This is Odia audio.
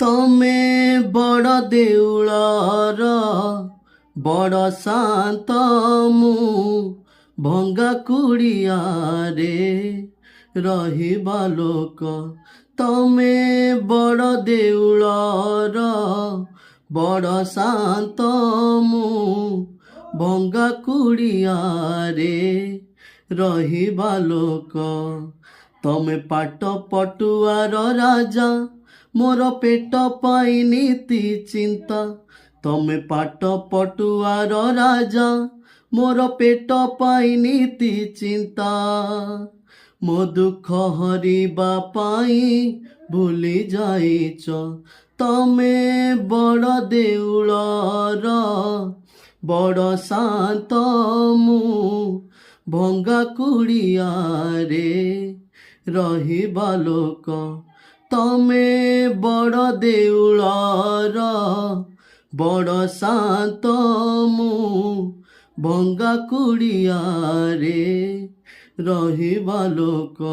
ତମେ ବଡ଼ ଦେଉଳର ବଡ଼ ଶାନ୍ତ, ମୁଁ ଭଙ୍ଗା କୁଡ଼ିଆରେ ରହିବା ଲୋକ। ତମେ ବଡ଼ ଦେଉଳର ବଡ଼ ଶାନ୍ତ, ମୁଁ ଭଙ୍ଗା କୁଡ଼ିଆରେ ରହିବା ଲୋକ। ତମେ ପାଟ ପଟୁଆର ରାଜା, ମୋର ପେଟ ପାଇଁ ନୀତି ଚିନ୍ତା। ତମେ ପାଟ ପଟୁଆର ରାଜା, ମୋର ପେଟ ପାଇଁ ନୀତି ଚିନ୍ତା। ମୋ ଦୁଃଖ ହରିବା ପାଇଁ ଭୁଲି ଯାଇଛ। ତମେ ବଡ଼ ଦେଉଳର ବଡ଼ ଶାନ୍ତ, ମୁଁ ଭଙ୍ଗା କୁଡ଼ିଆରେ ରହିବା ଲୋକ। ତମେ ବଡ଼ ଦେଉଳର ବଡ଼ ଶାନ୍ତ, ମୁଁ ଭଙ୍ଗା କୁଡ଼ିଆରେ ରହିବା ଲୋକ।